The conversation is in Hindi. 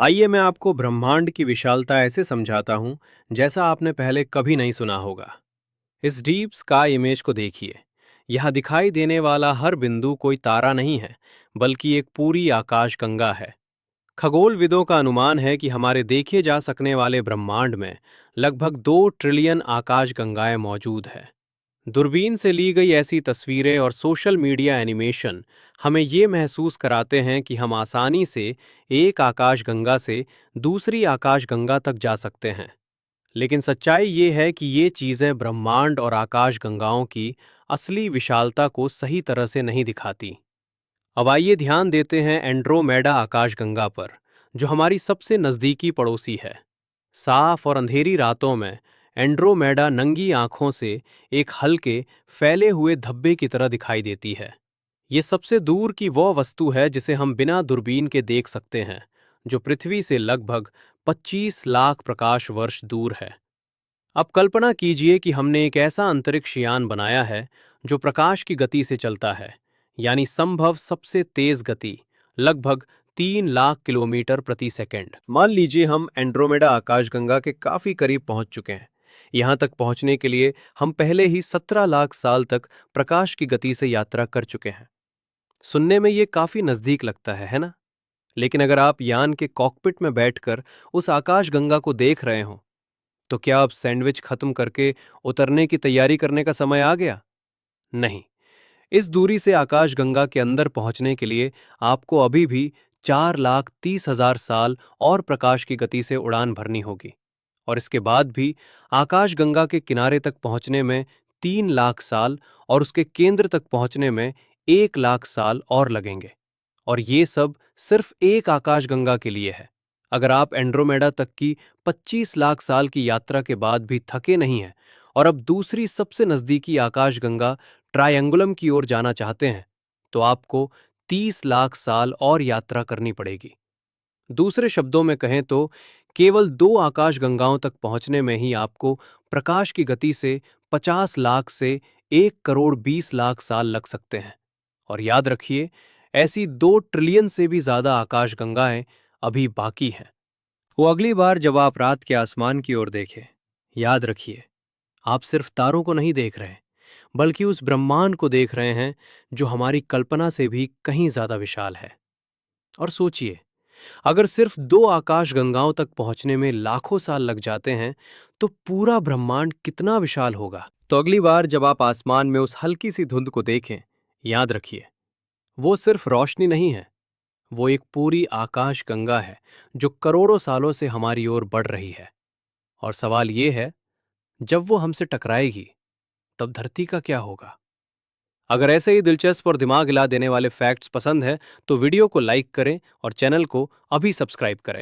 आइए मैं आपको ब्रह्मांड की विशालता ऐसे समझाता हूँ जैसा आपने पहले कभी नहीं सुना होगा। इस डीप स्काई इमेज को देखिए। यहाँ दिखाई देने वाला हर बिंदु कोई तारा नहीं है, बल्कि एक पूरी आकाशगंगा है। खगोलविदों का अनुमान है कि हमारे देखे जा सकने वाले ब्रह्मांड में लगभग 2 ट्रिलियन आकाशगंगाएं मौजूद है। दूरबीन से ली गई ऐसी तस्वीरें और सोशल मीडिया एनिमेशन हमें ये महसूस कराते हैं कि हम आसानी से एक आकाशगंगा से दूसरी आकाशगंगा तक जा सकते हैं। लेकिन सच्चाई ये है कि ये चीज़ें ब्रह्मांड और आकाशगंगाओं की असली विशालता को सही तरह से नहीं दिखाती। अब आइए ध्यान देते हैं एंड्रोमेडा आकाशगंगा पर, जो हमारी सबसे नज़दीकी पड़ोसी है। साफ और अंधेरी रातों में एंड्रोमेडा नंगी आंखों से एक हल्के, फैले हुए धब्बे की तरह दिखाई देती है। ये सबसे दूर की वो वस्तु है जिसे हम बिना दूरबीन के देख सकते हैं, जो पृथ्वी से लगभग 25 लाख प्रकाश वर्ष दूर है। अब कल्पना कीजिए कि हमने एक ऐसा अंतरिक्ष यान बनाया है जो प्रकाश की गति से चलता है, यानी संभव सबसे तेज गति, लगभग 3 लाख किलोमीटर प्रति सेकंड। मान लीजिए हम एंड्रोमेडा आकाशगंगा के काफी करीब पहुंच चुके हैं। यहां तक पहुंचने के लिए हम पहले ही 17 लाख साल तक प्रकाश की गति से यात्रा कर चुके हैं। सुनने में ये काफी नजदीक लगता है ना? लेकिन अगर आप यान के कॉकपिट में बैठकर उस आकाशगंगा को देख रहे हो, तो क्या अब सैंडविच खत्म करके उतरने की तैयारी करने का समय आ गया? नहीं। इस दूरी से आकाशगंगा के अंदर पहुंचने के लिए आपको अभी भी 4,30,000 साल और प्रकाश की गति से उड़ान भरनी होगी। और इसके बाद भी आकाशगंगा के किनारे तक पहुंचने में 3 लाख साल और उसके केंद्र तक पहुंचने में 1 लाख साल और लगेंगे। और ये सब सिर्फ एक आकाशगंगा के लिए है। अगर आप एंड्रोमेडा तक की 25 लाख साल की यात्रा के बाद भी थके नहीं हैं और अब दूसरी सबसे नजदीकी आकाशगंगा ट्रायंगुलम की ओर जाना चाहते हैं, तो आपको 30 लाख साल और यात्रा करनी पड़ेगी। दूसरे शब्दों में कहें तो केवल 2 आकाशगंगाओं तक पहुंचने में ही आपको प्रकाश की गति से 50 लाख से 1 करोड़ 20 लाख साल लग सकते हैं। और याद रखिए, ऐसी 2 ट्रिलियन से भी ज्यादा आकाशगंगाएं अभी बाकी हैं। वो अगली बार जब आप रात के आसमान की ओर देखें, याद रखिए, आप सिर्फ तारों को नहीं देख रहे, बल्कि उस ब्रह्मांड को देख रहे हैं जो हमारी कल्पना से भी कहीं ज्यादा विशाल है। और सोचिए, अगर सिर्फ 2 आकाशगंगाओं तक पहुंचने में लाखों साल लग जाते हैं, तो पूरा ब्रह्मांड कितना विशाल होगा। तो अगली बार जब आप आसमान में उस हल्की सी धुंध को देखें, याद रखिए, वो सिर्फ रोशनी नहीं है, वो एक पूरी आकाशगंगा है जो करोड़ों सालों से हमारी ओर बढ़ रही है। और सवाल ये है, जब वो हमसे टकराएगी, तब धरती का क्या होगा? अगर ऐसे ही दिलचस्प और दिमाग हिला देने वाले फैक्ट्स पसंद है, तो वीडियो को लाइक करें और चैनल को अभी सब्सक्राइब करें।